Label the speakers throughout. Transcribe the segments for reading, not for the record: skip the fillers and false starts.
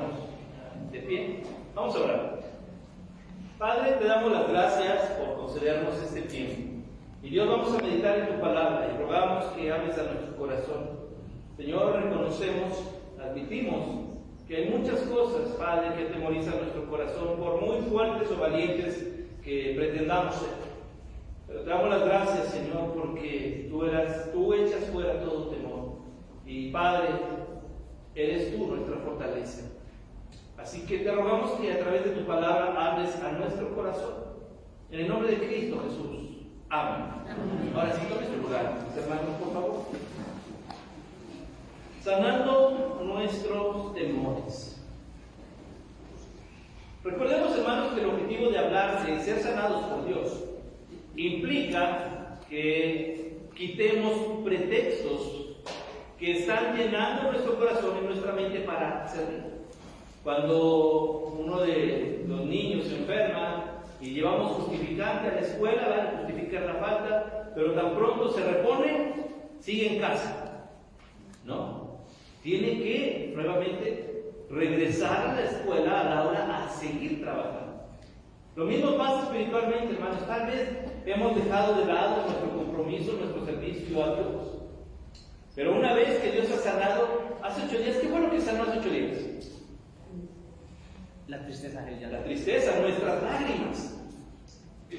Speaker 1: pongamos de pie. Vamos a orar. Padre, te damos las gracias por concedernos este tiempo. Y Dios, vamos a meditar en tu palabra y rogamos que hables a nuestro corazón. Señor, reconocemos, admitimos que hay muchas cosas, Padre, que atemorizan nuestro corazón, por muy fuertes o valientes que pretendamos ser. Pero te damos las gracias, Señor, porque tú echas fuera todo temor. Y Padre, eres tú nuestra fortaleza. Así que te rogamos que a través de tu palabra hables a nuestro corazón. En el nombre de Cristo Jesús. Amén. Amén. Ahora sí, tome su lugar, mis hermanos, por favor. Sanando nuestros temores. Recordemos, hermanos, que el objetivo de hablar de ser sanados por Dios implica que quitemos pretextos que están llenando nuestro corazón y nuestra mente para servir. Cuando uno de los niños se enferma y llevamos justificante a la escuela, van a justificar la falta, pero tan pronto se repone, sigue en casa. No. Tiene que nuevamente regresar a la escuela a la hora a seguir trabajando. Lo mismo pasa espiritualmente, hermanos. Tal vez hemos dejado de lado nuestro compromiso, nuestro servicio a Dios. Pero una vez que Dios ha sanado, hace 8 días, ¿qué fue lo que sanó hace 8 días?
Speaker 2: La tristeza,
Speaker 1: la tristeza, nuestras lágrimas.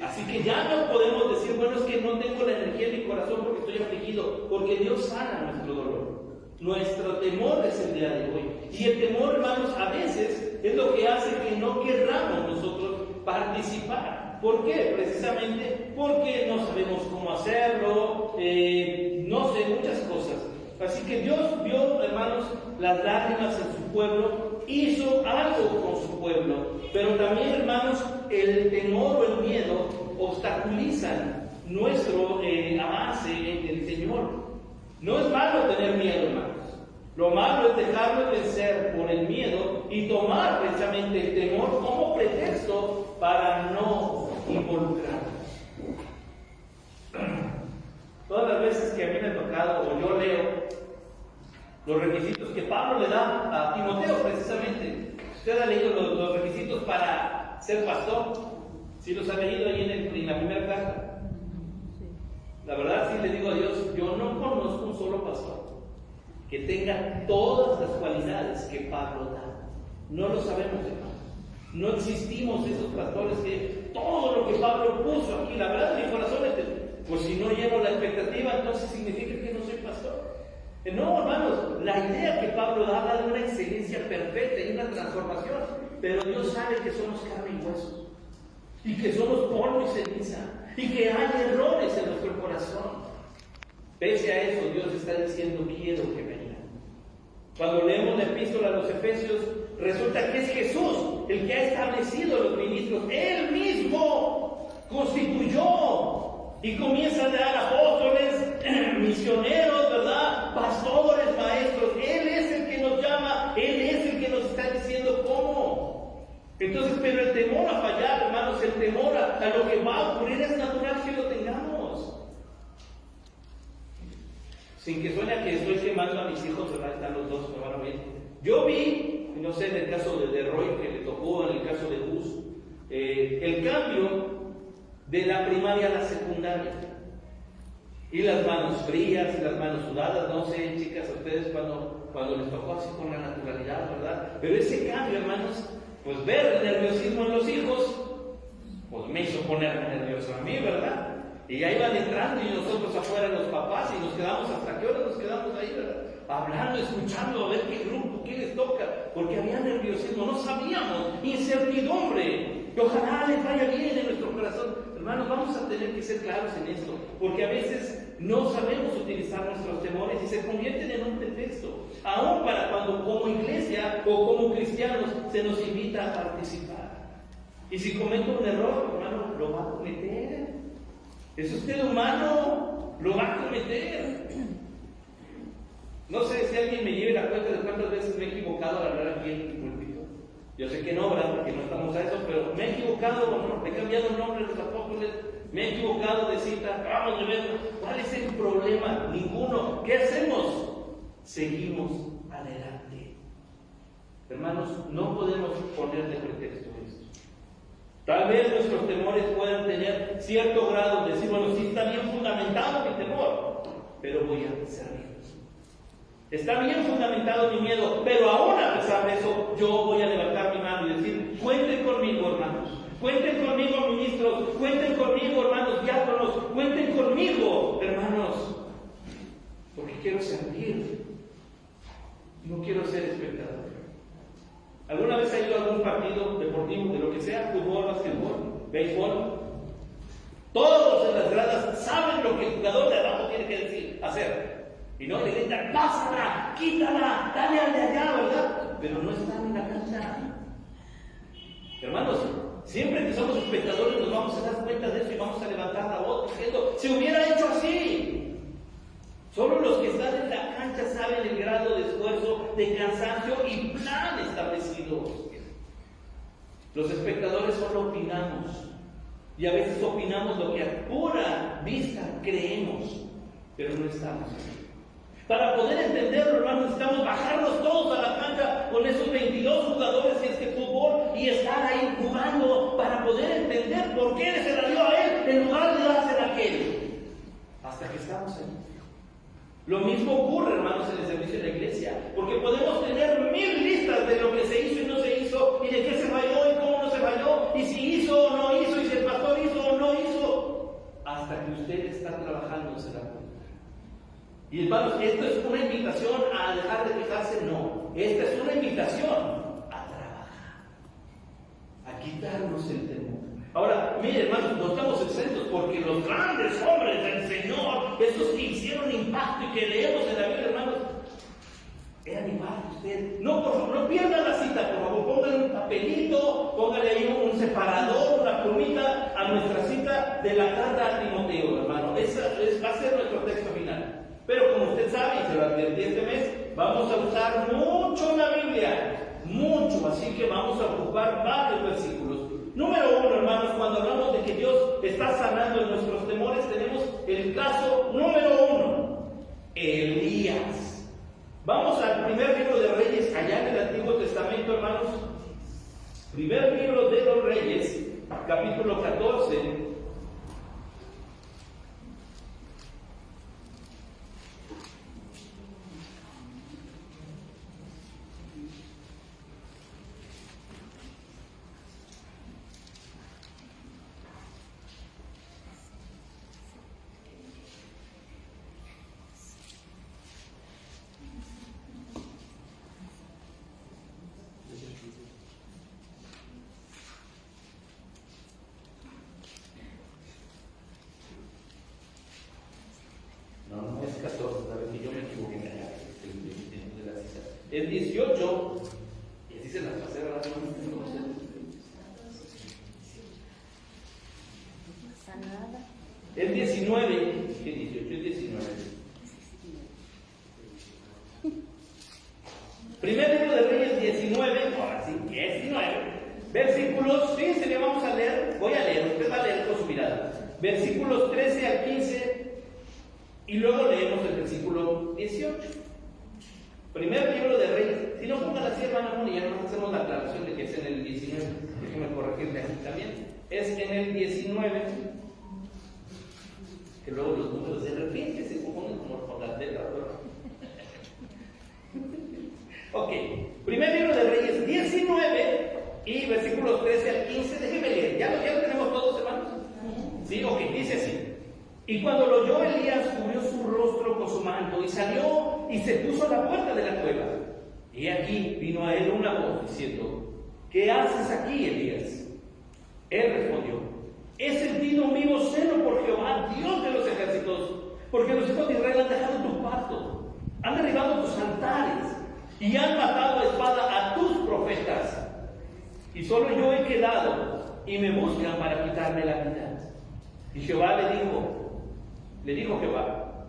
Speaker 1: Así que ya no podemos decir, bueno, es que no tengo la energía en mi corazón porque estoy afligido, porque Dios sana nuestro dolor. Nuestro temor es el día de hoy. Y el temor, hermanos, a veces es lo que hace que no querramos nosotros participar. ¿Por qué? Precisamente porque no sabemos cómo hacerlo, no sé, muchas cosas. Así que Dios vio, hermanos, las lágrimas en su pueblo, hizo algo con su pueblo. Pero también, hermanos, el temor o el miedo obstaculizan nuestro avance en el Señor. No es malo tener miedo, hermanos. Lo malo es dejarlo vencer por el miedo y tomar precisamente el temor como pretexto para no involucrarnos. Todas las veces que a mí me ha tocado o yo leo los requisitos que Pablo le da a Timoteo, precisamente. ¿Usted ha leído los requisitos para ser pastor? ¿Sí los ha leído ahí en la primera carta? La verdad, sí le digo a Dios, yo no conozco un solo pastor que tenga todas las cualidades que Pablo da. No lo sabemos, hermanos. No existimos esos pastores que todo lo que Pablo puso aquí, la verdad, en mi corazón es que, pues si no llevo la expectativa, entonces significa que no soy pastor. No, hermanos, la idea que Pablo da de una excelencia perfecta y una transformación, pero Dios sabe que somos carne y huesos, y que somos polvo y ceniza, y que hay errores en nuestro corazón. Pese a eso, Dios está diciendo, quiero que vengan. Cuando leemos la epístola a los Efesios, resulta que es Jesús el que ha establecido los ministros. Él mismo constituyó y comienza a dar apóstoles, misioneros, ¿verdad? Pastores, maestros. Él es el que nos llama, Él es el que nos está diciendo cómo. Entonces, pero el temor a fallar, hermanos, el temor a lo que va a ocurrir es natural que lo tengamos. Sin que suene a que estoy quemando a mis hijos, ¿verdad? Están los dos, me van a ver. Yo vi, no sé, en el caso de Roy, que le tocó, en el caso de Gus, el cambio de la primaria a la secundaria. Y las manos frías, y las manos sudadas, no sé, chicas, a ustedes cuando les tocó así con la naturalidad, ¿verdad? Pero ese cambio, hermanos, pues ver el nerviosismo en los hijos, pues me hizo ponerme nervioso a mí, ¿verdad? Y ahí van entrando y nosotros afuera los papás y nos quedamos hasta qué hora nos quedamos ahí, ¿verdad? Hablando, escuchando, a ver qué grupo, qué les toca, porque había nerviosismo, no sabíamos, incertidumbre, que ojalá les vaya bien en nuestro corazón. Hermanos, vamos a tener que ser claros en esto, porque a veces no sabemos utilizar nuestros temores y se convierten en un pretexto, aún para cuando como iglesia o como cristianos se nos invita a participar. Y si cometo un error, hermano, lo va a cometer. Es usted humano, lo va a cometer. No sé si alguien me lleve la cuenta de cuántas veces me he equivocado al hablar aquí en el púlpito. Yo sé que no, ¿verdad? Porque no estamos a eso, pero me he equivocado, ¿no? He cambiado el nombre de los apóstoles, me he equivocado de cita, vamos de ver, ¿cuál es el problema? Ninguno. ¿Qué hacemos? Seguimos adelante. Hermanos, no podemos poner de pretexto esto. Tal vez nuestros temores puedan tener cierto grado de decir, bueno, sí está bien fundamentado mi temor, pero voy a servir. Está bien fundamentado mi miedo, pero aún a pesar de eso, yo voy a levantar mi mano y decir, cuenten conmigo, hermanos. Cuenten conmigo, ministros. Cuenten conmigo, hermanos diáconos. Cuenten conmigo, hermanos. Porque quiero servir. No quiero ser espectador. ¿Alguna vez ha ido a algún partido deportivo, de lo que sea, fútbol, basquetbol, béisbol? Todos en las gradas saben lo que el jugador de abajo tiene que decir, hacer. Y no le gritan, pásala, quítala, dale al de allá, ¿verdad? Pero no están en la cancha. Hermanos, siempre que somos espectadores nos vamos a dar cuenta de eso y vamos a levantar la voz diciendo, se hubiera hecho así. Solo los que están en la cancha saben el grado de esfuerzo, de cansancio y plan establecido. Los espectadores solo opinamos. Y a veces opinamos lo que a pura vista creemos, pero no estamos ahí. Para poder entenderlo, hermanos, necesitamos bajarnos todos a la cancha con esos 22 jugadores que es que fútbol y estar ahí jugando para poder entender por qué se la dio a él en lugar de dársela a aquel. Hasta que estamos ahí. Lo mismo ocurre, hermanos, en el servicio de la iglesia, porque podemos tener 1000 listas de lo que se hizo y no se hizo, y de qué se falló y cómo no se falló, y si hizo o no hizo, y si el pastor hizo o no hizo, hasta que usted está trabajando se da cuenta. Y hermanos, esto es una invitación a dejar de quejarse, no. Esta es una invitación a trabajar, a quitarnos el temor. Ahora, miren, hermanos, no estamos exentos porque los grandes hombres del Señor, esos que hicieron impacto y que leemos en la Biblia, hermanos, eran igual que usted. No, por favor, no pierdan la cita, por favor, pónganle un papelito, pónganle ahí un separador, una plumita a nuestra cita de la carta a Timoteo, hermano. Esa va a ser nuestro texto final. Pero como usted sabe, y se lo advertí este mes, vamos a usar mucho la Biblia, mucho, así que vamos a ocupar varios versículos. Número 1, hermanos, cuando hablamos de que Dios está sanando en nuestros temores, tenemos el caso número 1, Elías. Vamos al primer libro de Reyes, allá en el Antiguo Testamento, hermanos. Primer libro de los Reyes, capítulo 14. No es 14, sabes que yo me equivoqué en la cita. El 18, y así se las pasé a las manos. El 19, ¿qué 18? El 19. Primer libro de Reyes 19, ahora sí, 19. Versículos, fíjense que vamos a leer, voy a leer, usted va a leer con su mirada. Versículos 13 al 15. Y luego leemos el versículo 18. Primer libro de Reyes. Si no pongan así, hermano, y ya nos hacemos la aclaración de que es en el 19. Déjenme corregirle aquí también. Es en el 19. Que luego los números de repente se confunden como por las letras, ¿verdad? Ok. Primer libro de Reyes 19 y versículos 13 al 15. Déjenme leer. ¿Ya lo tenemos todos, hermanos? Sí, ok. Dice así. Y cuando lo oyó Elías, cubrió su rostro con su manto y salió y se puso a la puerta de la cueva. Y aquí vino a él una voz diciendo: ¿qué haces aquí, Elías? Él respondió: he sentido un vivo celo por Jehová, Dios de los ejércitos, porque los hijos de Israel han dejado tu pacto, han derribado tus altares y han matado a espada a tus profetas. Y solo yo he quedado y me buscan para quitarme la vida. Y Jehová le dijo Jehová: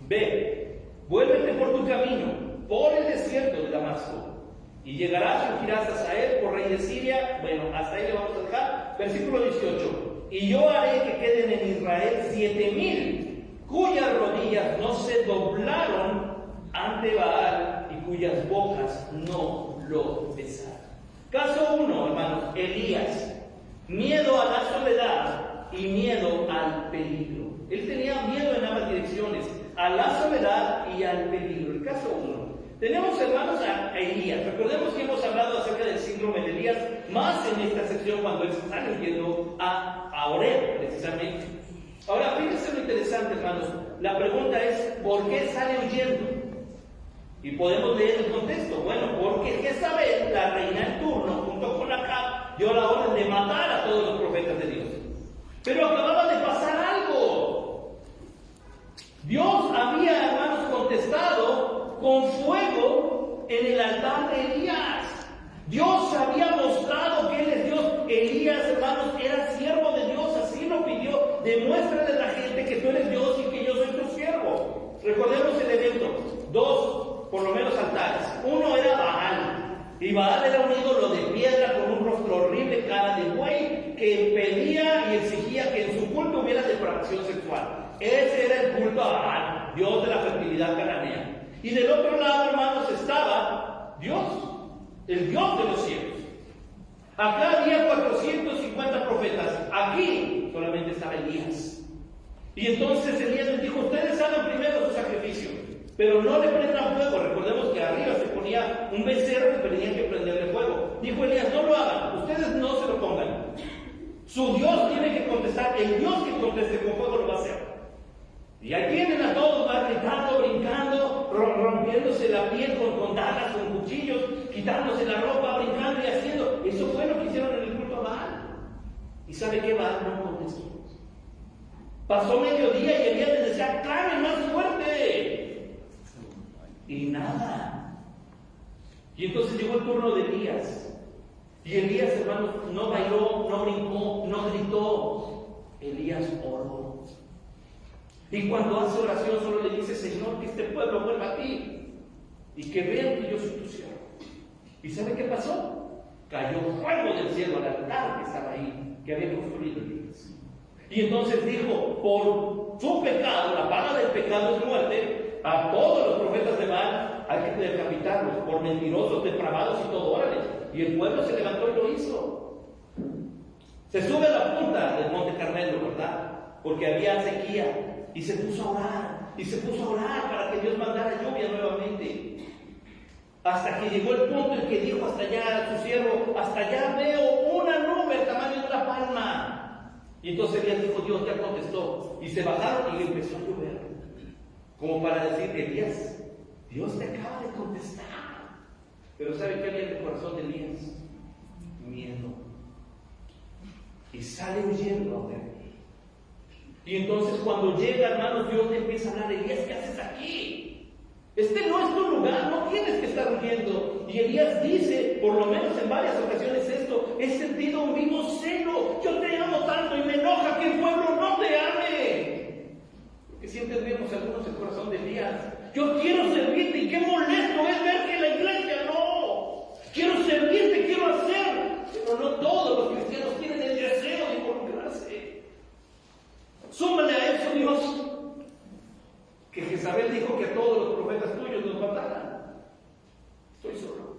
Speaker 1: ve, vuélvete por tu camino, por el desierto de Damasco, y llegarás y ungirás a Hazael por rey de Siria. Bueno, hasta ahí le vamos a dejar. Versículo 18. Y yo haré que queden en Israel 7,000, cuyas rodillas no se doblaron ante Baal y cuyas bocas no lo besaron. Caso 1, hermanos, Elías. Miedo a la soledad y miedo al peligro. Él tenía miedo en ambas direcciones, a la soledad y al peligro. El caso 1. Tenemos, hermanos, a Elías. Recordemos que hemos hablado acerca del síndrome de Elías, más en esta sección cuando él está yendo a Oreb, precisamente. Ahora, fíjense lo interesante, hermanos. La pregunta es, ¿por qué sale huyendo? Y podemos leer el contexto. Bueno, porque Jezabel, la reina en turno, junto con Acab, dio la orden de matar a todos los profetas de Dios. Pero acababa de pasar algo. Dios había, hermanos, contestado con fuego en el altar de Elías. Dios había mostrado que Él es Dios. Elías, hermanos, era siervo de Dios, así lo pidió. Demuéstrale a la gente que tú eres Dios y que yo soy tu siervo. Recordemos el evento. 2, por lo menos, altares. Uno era Baal. Y Baal era un ídolo de piedra con un rostro horrible, cara de buey, que pedía y exigía que en su culto hubiera depravación sexual. Ese era el culto a Baal, Dios de la fertilidad cananea. Y del otro lado, hermanos, estaba Dios, el Dios de los cielos. Acá había 450 profetas. Aquí solamente estaba Elías. Y entonces Elías les dijo, ustedes hagan primero su sacrificio, pero no le prendan fuego. Recordemos que arriba se ponía un becerro que tenían que prenderle fuego. Dijo Elías, no lo hagan, ustedes no se lo pongan. Su Dios tiene que contestar, el Dios que conteste con fuego lo va a hacer. Y ahí tienen a todos, va gritando, brincando, rompiéndose la piel con dagas, con cuchillos, quitándose la ropa, brincando y haciendo. Eso fue lo que hicieron en el culto a Baal. ¿Y sabe qué? Baal no contestó. Pasó mediodía y Elías les decía, clamen más fuerte. Y nada. Y entonces llegó el turno de Elías. Y Elías, hermanos, no bailó, no brincó, no gritó. Elías oró. Y cuando hace oración solo le dice, Señor, que este pueblo vuelva a ti y que vean que yo soy tu siervo. ¿Y sabe qué pasó? Cayó fuego del cielo al altar que estaba ahí, que había construido Elías. Y entonces dijo, por su pecado, la paga del pecado es muerte, a todos los profetas de Baal hay que decapitarlos, por mentirosos, depravados y todo, órale. Y el pueblo se levantó y lo hizo. Se sube a la punta del Monte Carmelo, ¿verdad? Porque había sequía. Y se puso a orar, para que Dios mandara lluvia nuevamente. Hasta que llegó el punto en que dijo hasta allá a su siervo, hasta allá veo una nube del tamaño de una palma. Y entonces Elías dijo, Dios ya contestó. Y se bajaron y le empezó a llover. Como para decir, Elías, Dios te acaba de contestar. Pero ¿sabe qué había en el corazón de Elías? Miedo. Y sale huyendo a ver. Y entonces cuando llega, hermanos, Dios le empieza a hablar, Elías, ¿qué haces aquí? Este no es tu lugar, no tienes que estar huyendo. Y Elías dice, por lo menos en varias ocasiones esto, he sentido un vivo celo, yo te amo tanto y me enoja que el pueblo no te ame. Porque si entendemos algunos el corazón de Elías, yo quiero servirte y qué molesto es ver que la iglesia no. Quiero servirte, quiero hacer, pero no todos los cristianos tienen el deseo de involucrarse. Súmale a eso, Dios, que Jezabel dijo que a todos los profetas tuyos los mataran. Estoy solo.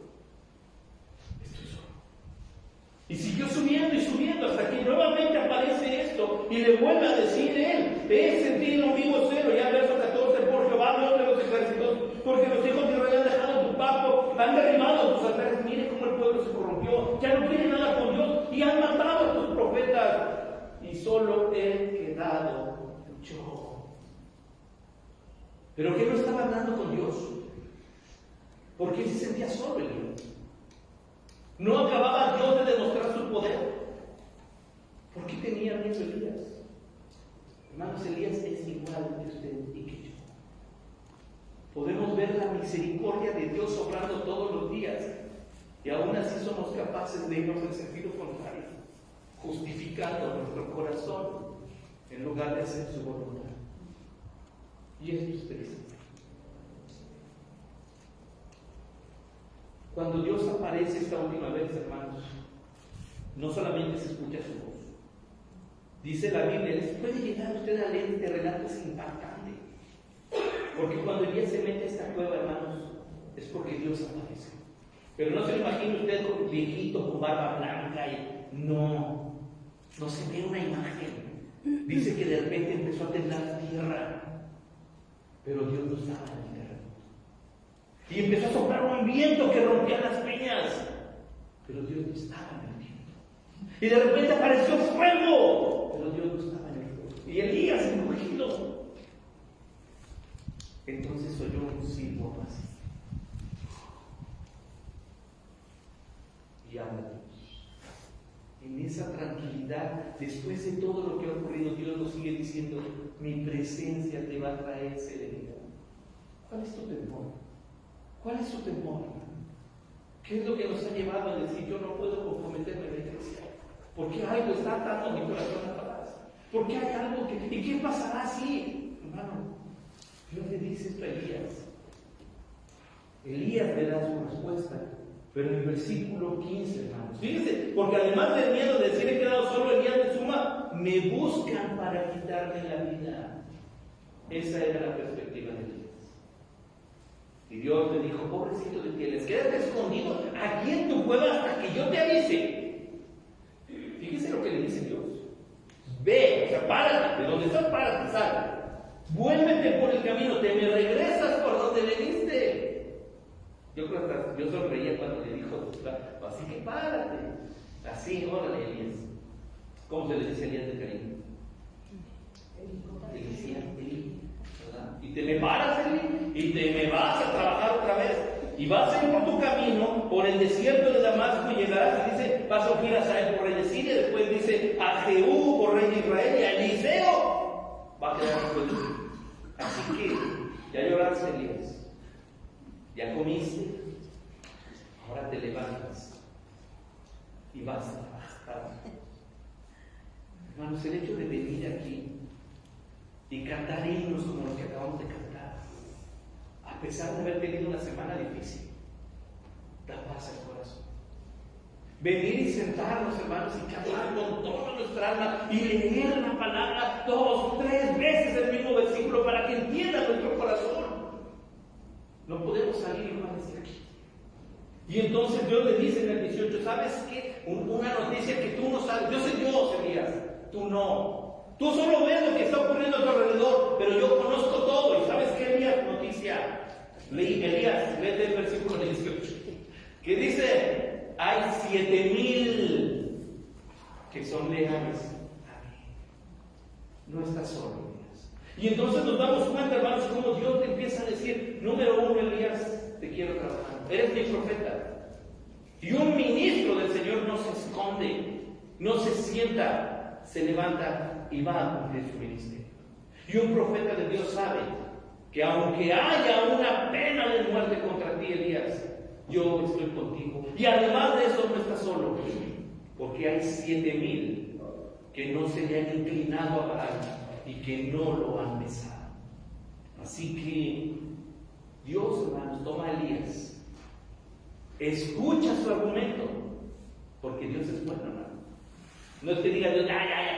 Speaker 1: Y siguió subiendo y subiendo hasta que nuevamente aparece esto y le vuelve a decir él, he sentido un vivo celo, ya verso 14, por Jehová, Dios de los ejércitos, porque los hijos de Israel han dejado tu pacto, han derribado tus altares, mire cómo el pueblo se corrompió, ya no quiere nada con Dios y han matado a tus profetas. Y solo he quedado yo. Pero que no estaba hablando con Dios, porque él se sentía solo en Dios. No acababa Dios de demostrar su poder. ¿Por qué tenía miedo Elías? Hermanos, Elías es igual que usted y que yo. Podemos ver la misericordia de Dios obrando todos los días y aún así somos capaces de irnos en sentido contrario, justificando nuestro corazón en lugar de hacer su voluntad. Y esto es triste. Cuando Dios aparece esta última vez, hermanos, no solamente se escucha su voz. Dice la Biblia, ¿les puede llegar usted a leer este relato? Es impactante. Porque cuando Elías se mete a esta cueva, hermanos, es porque Dios aparece. Pero no se lo imagine usted con viejito, con barba blanca. No se ve una imagen. Dice que de repente empezó a temblar la tierra, pero Dios no estaba en el terreno. Y empezó a soplar un viento que rompía las peñas, pero Dios no estaba en el viento. Y de repente apareció fuego, pero Dios no estaba en el fuego. Y Elías encogido. Entonces oyó un silbo así. Y habla Dios. En esa tranquilidad, después de todo lo que ha ocurrido, Dios nos sigue diciendo: mi presencia te va a traer serenidad. ¿Cuál es tu temor? ¿Cuál es tu temor? ¿Qué es lo que nos ha llevado a decir: yo no puedo comprometerme en la iglesia? ¿Por qué algo está atando mi corazón a paz? ¿Por qué hay algo que... ¿Y qué pasará si? Hermano, Dios le dice esto a Elías. Elías le da su respuesta. Pero en el versículo 15, hermanos, fíjense, porque además del miedo de decir he quedado solo, Elías le suma: me buscan para quitarme la vida. Esa era la perspectiva de Elías. Y Dios le dijo: pobrecito de ti, les quedas escondido aquí en tu cueva hasta que yo te avise. Fíjense lo que le dice Dios: ve, o sea, párate, de donde estás, párate, sal. Vuélvete por el camino, te me regresas por donde veniste. Yo creo que yo sonreía cuando le dijo: así que párate. Así, órale, Elías. ¿Cómo se le dice a Elías de cariño? Le decía Elí, ¿verdad? Y te me paras, Elí, y te me vas a trabajar otra vez. Y vas a ir por tu camino, por el desierto de Damasco, y llegarás, y dice, vas a ungir a Saúl por rey de Siria, después dice a Jehú por rey de Israel, y a Eliseo va a quedar después de ti. Así que, ya lloraste, Elías. Ya comiste, ahora te levantas y vas a trabajar. Hermanos, el hecho de venir aquí y cantar himnos como los que acabamos de cantar, a pesar de haber tenido una semana difícil, da paz al corazón. Venir y sentarnos, hermanos, y cantar con toda nuestra alma y leer la palabra 2, 3 veces el mismo versículo para que entienda nuestro corazón. No podemos salir iguales de aquí. Y entonces Dios le dice en el 18: ¿sabes qué? Una noticia que tú no sabes. Yo soy Dios, Elías, tú no. Tú solo ves lo que está ocurriendo a tu alrededor, pero yo conozco todo. ¿Y sabes qué, Elías? Noticia. Elías, vete el versículo 18, que dice: hay 7,000 que son leales a mí. No estás solo. Y entonces nos damos cuenta, hermanos, cómo Dios te empieza a decir: número 1, Elías, te quiero trabajar, eres mi profeta. Y un ministro del Señor no se esconde, no se sienta, se levanta y va a cumplir su ministerio. Y un profeta de Dios sabe que aunque haya una pena de muerte contra ti, Elías, yo estoy contigo. Y además de eso no estás solo, porque hay 7,000 que no se le han inclinado a Baal y que no lo han besado. Así que Dios, hermanos, toma a Elías, escucha su argumento, porque Dios es bueno, hermano. No es que diga Dios: ya.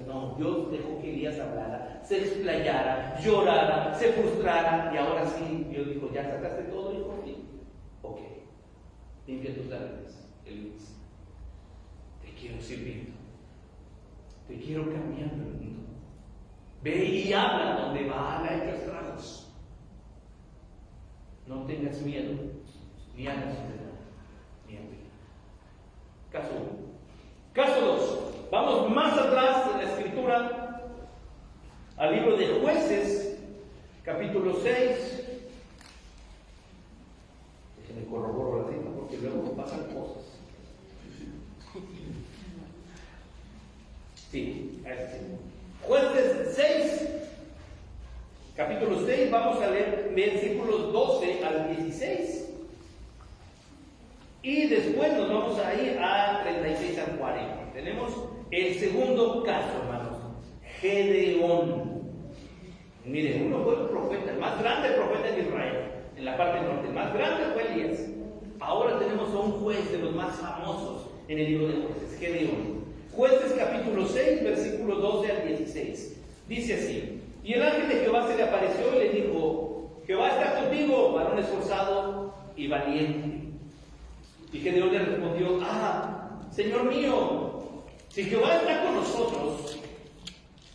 Speaker 1: No, Dios dejó que Elías hablara, se explayara, llorara, se frustrara, y ahora sí, Dios dijo: ya sacaste todo, hijo. Ok, limpia tus lágrimas, Elías. Te quiero sirviendo, te quiero cambiando el mundo. Ve y habla donde va a haber estragos. No tengas miedo, ni hagas ni envidia. Caso 1. Caso 2. Vamos más atrás en la escritura, al libro de Jueces, capítulo 6. Déjenme corroboro la cita porque luego pasan cosas. Sí, Jueces 6, capítulo 6, vamos a leer versículos 12 al 16. Y después nos vamos a ir a 36 al 40. Tenemos el segundo caso, hermanos: Gedeón. Miren, uno fue el profeta, el más grande profeta de Israel, en la parte norte. El más grande fue Elías. Ahora tenemos a un juez de los más famosos en el libro de Jueces, Gedeón. Jueces capítulo 6, versículo 12 al 16. Dice así: y el ángel de Jehová se le apareció y le dijo: Jehová está contigo, varón esforzado y valiente. Y Gedeón le respondió: Señor mío, si Jehová está con nosotros,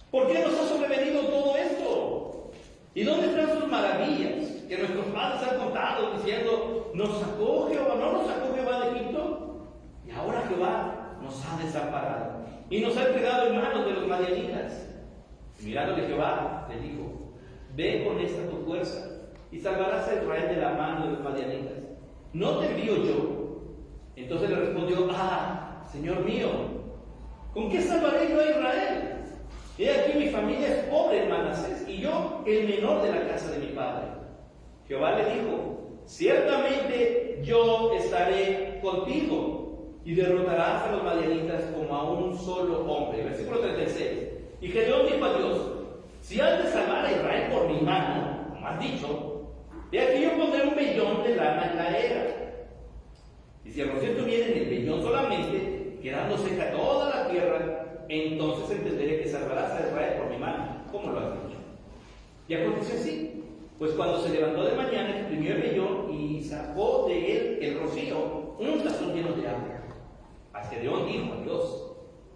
Speaker 1: ¿por qué nos ha sobrevenido todo esto? ¿Y dónde están sus maravillas que nuestros padres han contado, diciendo: ¿nos sacó Jehová, no nos sacó Jehová de Egipto? Y ahora Jehová nos ha desamparado y nos ha entregado en manos de los madianitas. Y mirándole Jehová, le dijo: ve con esta tu fuerza y salvarás a Israel de la mano de los madianitas. ¿No te envío yo? Entonces le respondió: Señor mío, ¿con qué salvaré yo a Israel? He aquí mi familia es pobre en Manasés, y yo el menor de la casa de mi padre. Jehová le dijo: ciertamente yo estaré contigo, y derrotarás a los madianitas como a un solo hombre. Versículo 36. Y Gedeón dijo a Dios: si has de salvar a Israel por mi mano, como has dicho, he aquí yo pondré un vellón de lana en la era. Y si el rocío estuviera en el vellón solamente, quedando seca toda la tierra, entonces entenderé que salvarás a Israel por mi mano, como lo has dicho. Y aconteció así, pues cuando se levantó de mañana, exprimió el vellón y sacó de él el rocío, un tazón lleno de agua. A Gedeón dijo a Dios: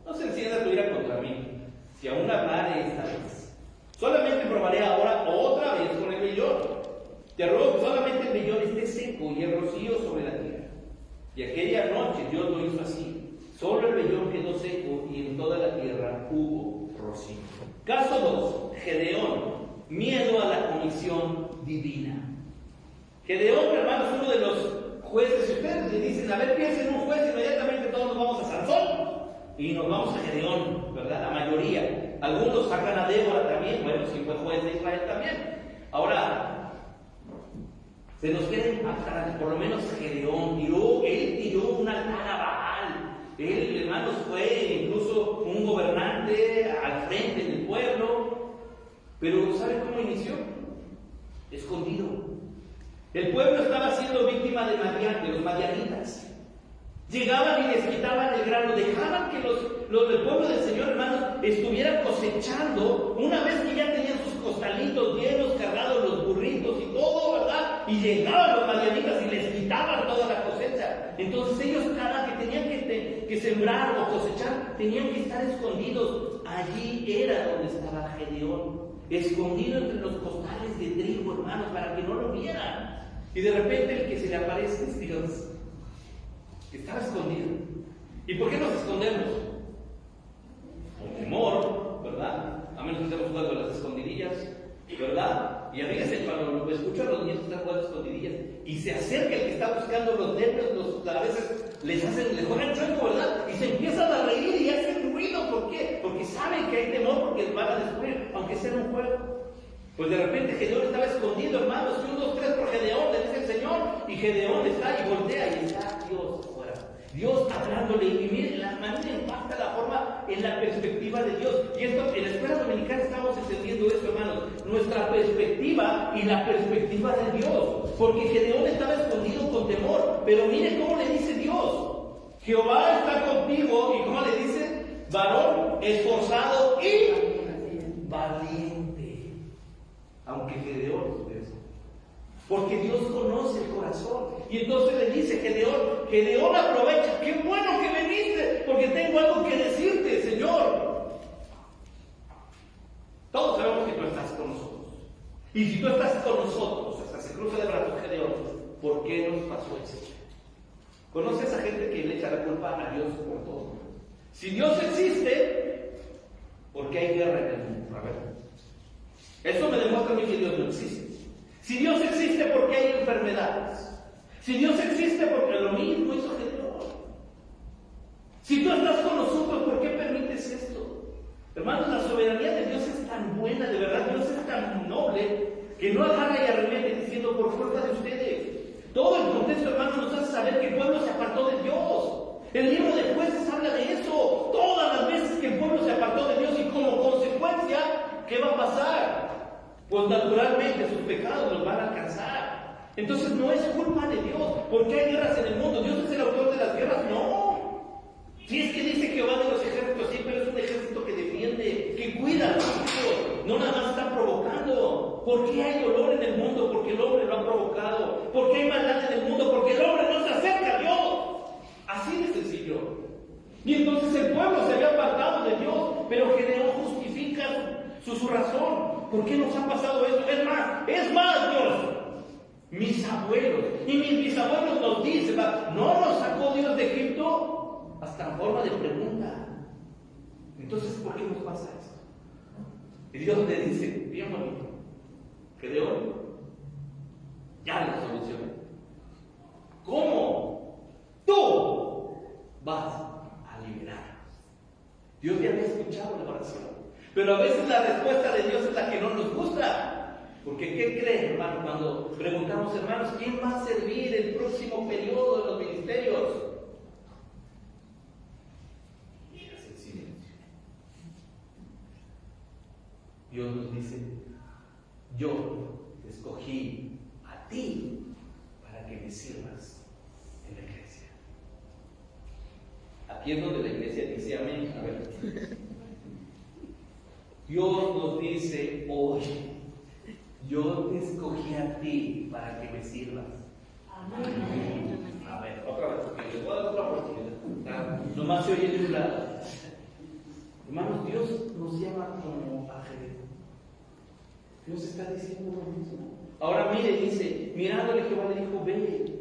Speaker 1: no se encienda tu ira contra mí, si aún hablaré esta vez. Solamente probaré ahora otra vez con el vellón. Te ruego que solamente el vellón esté seco y el rocío sobre la tierra. Y aquella noche Dios lo hizo así. Solo el vellón quedó seco y en toda la tierra hubo rocío. Caso 2. Gedeón. Miedo a la comisión divina. Gedeón, hermanos, es uno de los jueces. Si ustedes le dicen: a ver, piensen en un juez, inmediatamente todos nos vamos a Sansón y nos vamos a Gedeón, ¿verdad? La mayoría. Algunos sacan a Débora también. Bueno, si fue juez de Israel también. Ahora, se nos queda impactante, por lo menos Gedeón tiró un altar a Baal. Él, hermanos, fue incluso un gobernante al frente del pueblo. Pero ¿sabe cómo inició? Escondido. El pueblo estaba siendo víctima de los madianitas. Llegaban y les quitaban el grano, dejaban que los del pueblo del Señor, hermanos, estuvieran cosechando, una vez que ya tenían sus costalitos llenos, cargados los burritos y todo, ¿verdad? Y llegaban los madianitas y les quitaban toda la cosecha. Entonces ellos, cada que tenían que sembrar o cosechar, tenían que estar escondidos. Allí era donde estaba Gedeón, escondido entre los costales de trigo, hermanos, para que no lo vieran. Y de repente el que se le aparece es Dios. Estaba escondido. ¿Y por qué nos escondemos? Con temor, ¿verdad? A menos que estemos jugando a las escondidillas, ¿verdad? Y a veces cuando escucho a los niños que están jugando escondidillas y se acerca el que está buscando los nervios, a veces les juegan chueco, ¿verdad? Y se empiezan a reír y hacen ruido. ¿Por qué? Porque saben que hay temor, porque van a descubrir, aunque sea un juego. Pues de repente Gedeón estaba escondido, hermanos. 1, 2, 3 por Gedeón, le dice el Señor. Y Gedeón está y voltea y está Dios afuera. Dios hablándole. Y miren, la manera impacta la forma en la perspectiva de Dios. Y esto, en la escuela dominical estamos entendiendo esto, hermanos. Nuestra perspectiva y la perspectiva de Dios. Porque Gedeón estaba escondido con temor. Pero miren cómo le dice Dios: Jehová está contigo. ¿Y cómo le dice? Varón esforzado y valiente. Aunque Gedeón es eso. Porque Dios conoce el corazón. Y entonces le dice Gedeón aprovecha. ¡Qué bueno que viniste! Porque tengo algo que decirte, Señor. Todos sabemos que tú estás con nosotros. Y si tú estás con nosotros, hasta se cruza de brazos Gedeón, ¿por qué nos pasó eso? ¿Conoce a esa gente que le echa la culpa a Dios por todo? Si Dios existe, ¿por qué hay guerra en el mundo? A ver. Eso me demuestra a mí que Dios no existe. Si Dios existe, ¿por qué hay enfermedades? Si Dios existe, porque lo mismo hizo Gedeón. Si tú estás con nosotros, ¿por qué permites esto? Hermanos, la soberanía de Dios es tan buena, de verdad, Dios es tan noble, que no agarra y arremete diciendo: por culpa de ustedes. Todo el contexto, hermanos, nos hace saber que el pueblo se apartó de Dios. El libro de Jueces habla de eso. Todas las veces que el pueblo se apartó de Dios, y como consecuencia, ¿qué va a pasar? Pues naturalmente sus pecados los van a alcanzar. Entonces no es culpa de Dios. ¿Por qué hay guerras en el mundo? ¿Dios es el autor de las guerras? No. Si es que dice Jehová de los ejércitos, sí, pero es un ejército que defiende, que cuida a los hijos. No nada más está provocando. ¿Por qué hay dolor en el mundo? Porque el hombre lo ha provocado. ¿Por qué hay maldad en el mundo? Porque el hombre no se acerca a Dios. Y entonces el pueblo se había apartado de Dios, pero Gedeón justifica su razón. ¿Por qué nos ha pasado esto? Es más, Dios. Mis abuelos y mis bisabuelos nos dicen, ¿no nos sacó Dios de Egipto? Hasta en forma de pregunta. Entonces, ¿por qué nos pasa esto? Y Dios le dice, bien bonito, Gedeón, ya la solucioné. ¿Cómo? Tú vas a liberarnos. Dios ya había escuchado la oración, pero a veces la respuesta de Dios es la que no nos gusta. Porque ¿qué creen, hermano? Cuando preguntamos, hermanos, ¿quién va a servir el próximo periodo de los ministerios? Y es el silencio. Dios nos dice, yo te escogí a ti para que me sirvas en la iglesia. Aquí es donde la iglesia dice amén. A ver. Dios nos dice hoy, yo te escogí a ti para que me sirvas. Amén. A ver, otra vez, porque les voy a dar otra oportunidad. Nomás se oye de un lado. Hermanos, Dios nos llama como a Gedeón. Dios está diciendo lo mismo. Ahora mire, dice, mirándole Jehová le dijo, ve,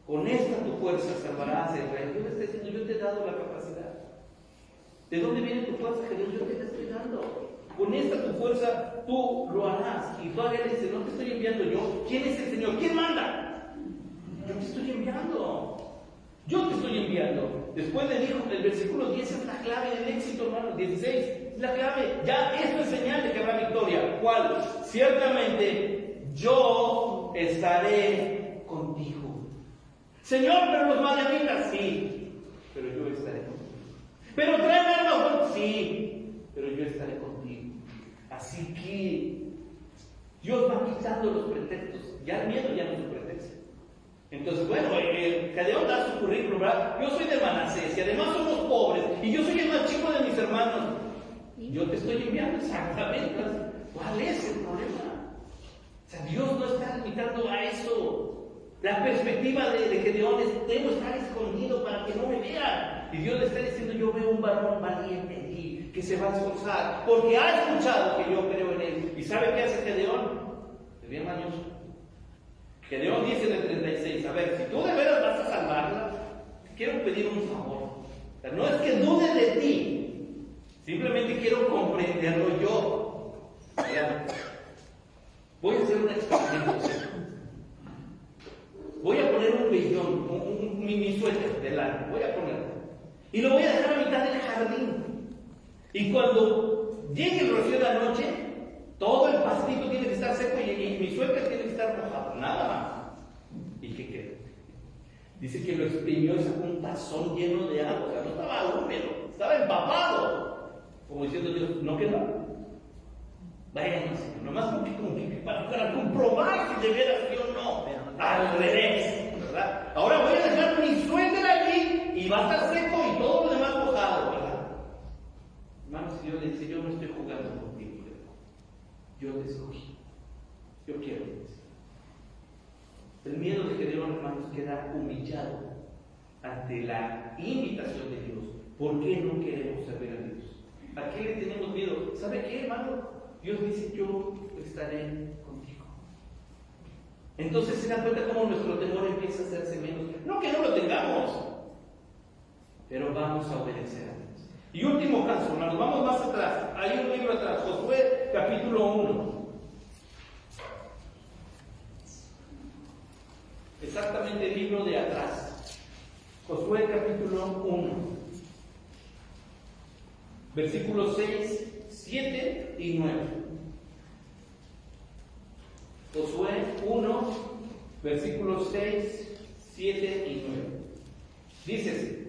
Speaker 1: con esta tu fuerza salvarás a Israel. Dios le está diciendo, yo te he dado la capacidad. ¿De dónde viene tu fuerza, Gedeón? Yo te la estoy dando. Con esta tu fuerza tú lo harás. Y todavía le dice, no te estoy enviando yo. ¿Quién es el Señor? ¿Quién manda? Yo te estoy enviando. Yo te estoy enviando. Después le dijo, el versículo 10 es la clave del éxito, hermano. 16 es la clave. Ya esto es señal de que habrá victoria. ¿Cuál? Ciertamente yo estaré contigo. Señor, pero los madianitas, sí, pero yo estaré contigo. Pero traen armas, sí, pero yo estaré contigo. Así que Dios va quitando los pretextos. Ya el miedo ya no es un pretexto. Entonces, bueno, Gedeón da su currículum, ¿verdad? Yo soy de Manasés y además somos pobres y yo soy el más chico de mis hermanos. Yo te estoy enviando exactamente. ¿Cuál es el problema? O sea, Dios no está limitando a eso. La perspectiva de Gedeón es, debo estar escondido para que no me vean. Y Dios le está diciendo, yo veo un varón valiente aquí, que se va a esforzar, porque ha escuchado que yo creo en él. ¿Y sabe qué hace Gedeón? Es bien mañoso. Gedeón dice en el 36, a ver, si tú de veras vas a salvarla, te quiero pedir un favor. O sea, no es que dude de ti, simplemente quiero comprenderlo yo. Vean, voy a hacer un experimento. Voy a poner un vellón, un mini suéter de lana, voy a ponerlo. Y lo voy a dejar a mitad del jardín. Y cuando llegue el rocío de la noche, todo el pastito tiene que estar seco y mi suéter tiene que estar mojado, nada más. ¿Y qué quedó? Dice que lo exprimió y sacó un tazón lleno de agua, o sea, no estaba húmedo, estaba empapado. Como diciendo Dios, ¿no quedó? Bueno, Señor, nomás como que para comprobar si de veras sí o no. Al revés, ¿verdad? Ahora voy a dejar mi suéter allí y va a estar seco y todo lo demás mojado, ¿verdad? Hermanos, si Dios le dice, yo no estoy jugando contigo, yo te escogí, yo quiero que te. El miedo de Gedeón, hermanos, queda humillado ante la invitación de Dios. ¿Por qué no queremos servir a Dios? ¿A qué le tenemos miedo? ¿Sabe qué, hermano? Dios dice, yo estaré contigo. Entonces se dan cuenta cómo nuestro temor empieza a hacerse menos. No que no lo tengamos, pero vamos a obedecer a Dios. Y último caso, hermanos, vamos más atrás. Hay un libro atrás, Josué capítulo 1. Exactamente el libro de atrás. Josué capítulo 1. Versículos 6, 7 y 9. Josué 1, versículos 6, 7 y 9. Dice: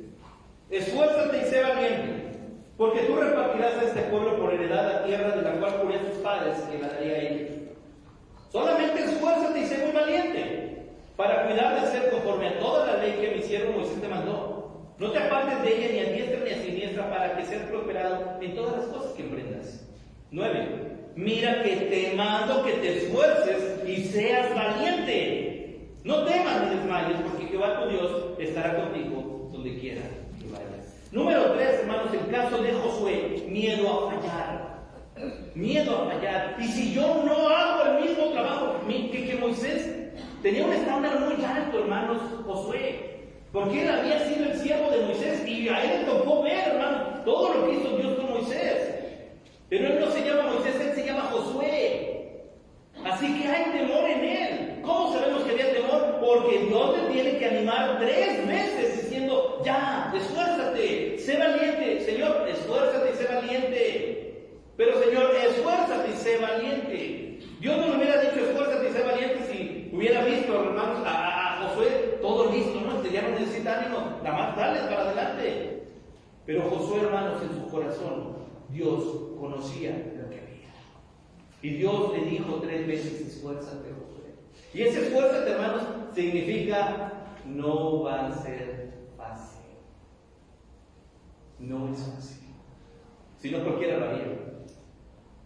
Speaker 1: esfuérzate y sé valiente, porque tú repartirás a este pueblo por heredad la tierra de la cual juré a sus padres que la daría a ellos. Solamente esfuérzate y sé muy valiente, para cuidar de hacer conforme a toda la ley que mi siervo Moisés te mandó. No te apartes de ella ni a diestra ni a siniestra, para que seas prosperado en todas las cosas que emprendas. 9. Mira que te mando que te esfuerces y seas valiente. No temas ni desmayes, porque Jehová tu Dios estará contigo donde quiera que vayas. Número caso de Josué, miedo a fallar. Miedo a fallar. Y si yo no hago el mismo trabajo que Moisés, tenía un estándar muy alto, hermanos, Josué. Porque él había sido el siervo de Moisés y a él le tocó ver, hermano, todo lo que hizo Dios con Moisés. Pero él no se llama Moisés, él se llama Josué. Así que hay temor en él. ¿Cómo sabemos que había temor? Porque Dios le tiene que animar 3 veces diciendo, ya, esfuérzate, sé valiente. Señor, esfuérzate y sé valiente. Pero Señor, esfuérzate y sé valiente. Dios no le hubiera dicho esfuérzate y sé valiente si hubiera visto, hermanos, a Josué todo listo, ¿no? Ya no necesita ánimo, nada más dale para adelante. Pero Josué, hermanos, en su corazón, Dios conocía lo que había. Y Dios le dijo 3 veces, esfuérzate, Josué. Y ese esfuérzate, hermanos, significa no va a ser fácil. No es fácil. Si no, cualquiera lo haría.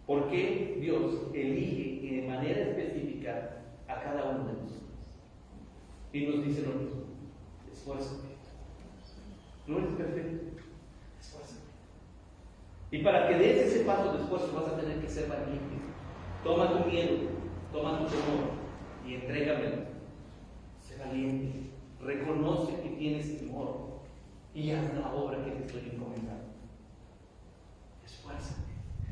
Speaker 1: ¿Por qué Dios elige de manera específica a cada uno de nosotros? Y nos dice lo mismo: esfuérzate. No eres perfecto, esfuérzate. Y para que des ese paso de esfuerzo vas a tener que ser valiente. Toma tu miedo, toma tu temor y entrégamelo. Sé valiente, reconoce que tienes temor y haz la obra que te estoy encomendando. Esfuérzate.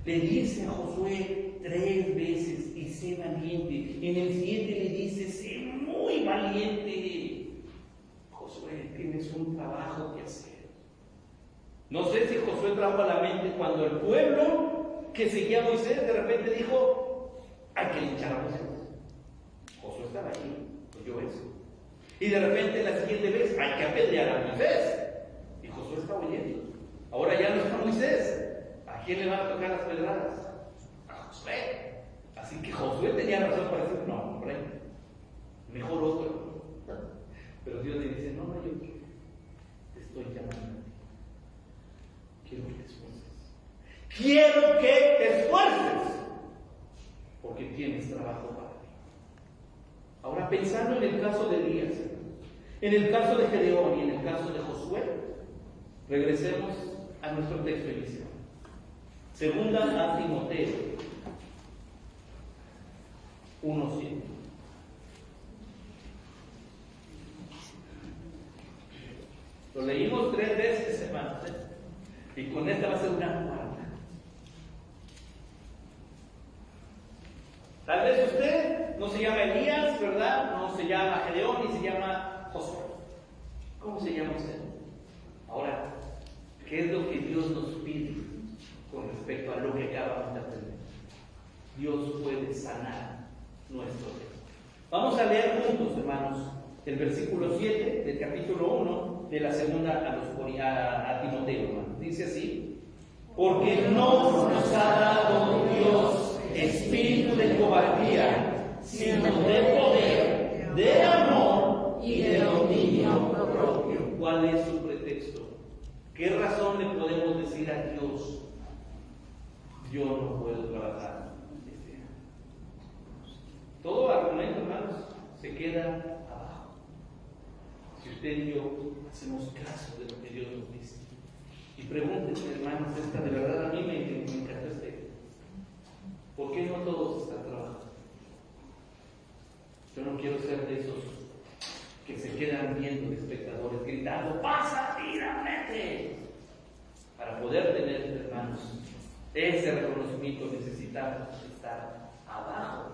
Speaker 1: Le dice a Josué 3 veces y sé valiente. En el 7 le dice, sé muy valiente. Josué, tienes un trabajo que hacer. No sé si Josué trajo a la mente cuando el pueblo que seguía a Moisés de repente dijo, hay que linchar a Moisés. Josué estaba ahí, oyó eso. Y de repente la siguiente vez, hay que apedrear a Moisés. Y Josué está oyendo. Ahora ya no está Moisés. ¿A quién le van a tocar las pedradas? A Josué. Así que Josué tenía razón para decir, no, hombre, mejor otro. Pero Dios le dice, no, yo te estoy llamando a ti. Quiero que te esfuerces. Quiero que te esfuerces. Porque tienes trabajo para ti. Ahora, pensando en el caso de Elías, en el caso de Gedeón y en el caso de Josué, regresemos a nuestro texto inicial. Segunda a Timoteo 1:7. Lo leímos 3 veces, hermanos, y con esta va a ser una 4. Tal vez usted no se llama Elías, ¿verdad? No se llama Gedeón ni se llama Josué. ¿Cómo se llama usted? Ahora, ¿qué es lo que Dios nos pide con respecto a lo que acabamos de aprender? Dios puede sanar nuestro temor. Vamos a leer juntos, hermanos, el versículo 7 del capítulo 1 de la segunda a Timoteo, hermano. Dice así: porque no nos ha dado Dios espíritu de cobardía, sino de poder, de amor y de dominio propio. ¿Cuál es su pretexto? ¿Qué razón le podemos decir a Dios? Yo no puedo trabajar este año. Todo argumento, hermanos, se queda abajo. Si usted y yo hacemos caso de lo que Dios nos dice. Y pregúntense, hermanos, esta de verdad a mí me encantó este. ¿Por qué no todos están trabajando? Yo no quiero ser de esos que se quedan viendo de espectadores gritando, ¡pasa, tira, vete! Para poder tener, hermanos, ese reconocimiento necesitamos estar abajo,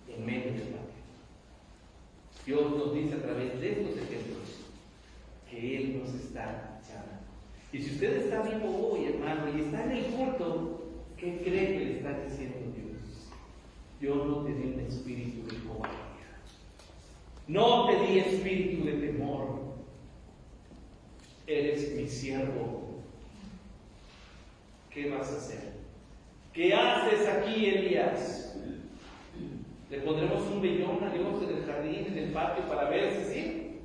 Speaker 1: en medio de la vida. Dios nos dice a través de estos ejemplos que Él nos está llamando. Y si usted está vivo hoy, hermano, y está en el culto, ¿qué cree que le está diciendo Dios? Yo no te di un espíritu de cobardía. No te di espíritu de temor. Eres mi siervo. ¿Qué vas a hacer? ¿Qué haces aquí, Elías? ¿Le pondremos un vellón a Dios en el jardín, en el patio, para ver si sí?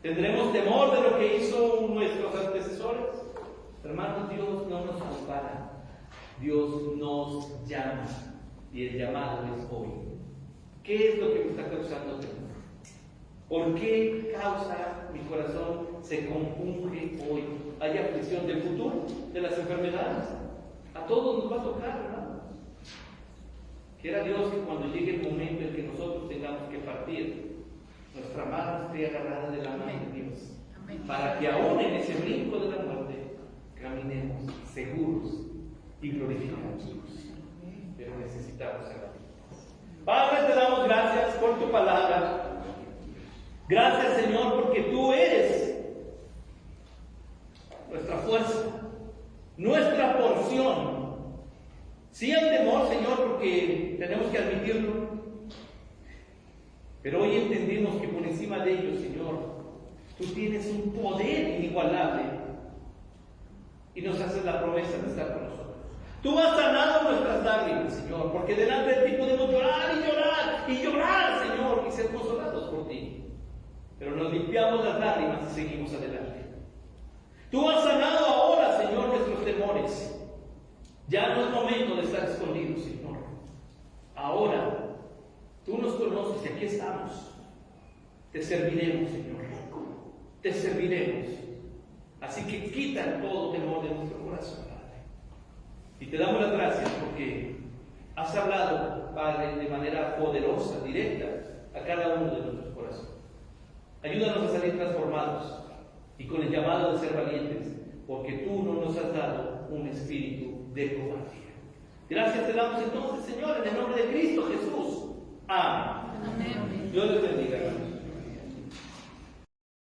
Speaker 1: ¿Tendremos temor de lo que hizo nuestros antecesores? Hermanos, Dios no nos compara. Dios nos llama. Y el llamado es hoy. ¿Qué es lo que me está causando temor? ¿Por qué causa mi corazón se compunge hoy. Hay aflicción del futuro, de las enfermedades. A todos nos va a tocar, ¿verdad? Quiera Dios que cuando llegue el momento en que nosotros tengamos que partir, nuestra mano esté agarrada de la mano de Dios. Amén. Para que aún en ese brinco de la muerte caminemos seguros y glorificados. Pero necesitamos ser. Padre, te damos gracias por tu palabra. Gracias, Señor, porque tú eres nuestra fuerza, nuestra porción. Sí hay temor, Señor, porque tenemos que admitirlo. Pero hoy entendemos que por encima de ello, Señor, tú tienes un poder inigualable y nos haces la promesa de estar con nosotros. Tú has sanado nuestras lágrimas, Señor, porque delante de ti podemos llorar y llorar y llorar, Señor, y ser consolados por ti. Pero nos limpiamos las lágrimas y seguimos adelante. Tú has sanado ahora, Señor, nuestros temores. Ya no es momento de estar escondidos, Señor. Ahora, tú nos conoces y aquí estamos. Te serviremos, Señor. Te serviremos. Así que quita todo temor de nuestro corazón, Padre. Y te damos las gracias porque has hablado, Padre, de manera poderosa, directa, a cada uno de nuestros corazones. Ayúdanos a salir transformados y con el llamado de ser valientes, porque tú no nos has dado un espíritu de cobardía. Gracias te damos entonces, Señor, en el nombre de Cristo Jesús. Amén. Amén. Dios les bendiga, hermanos.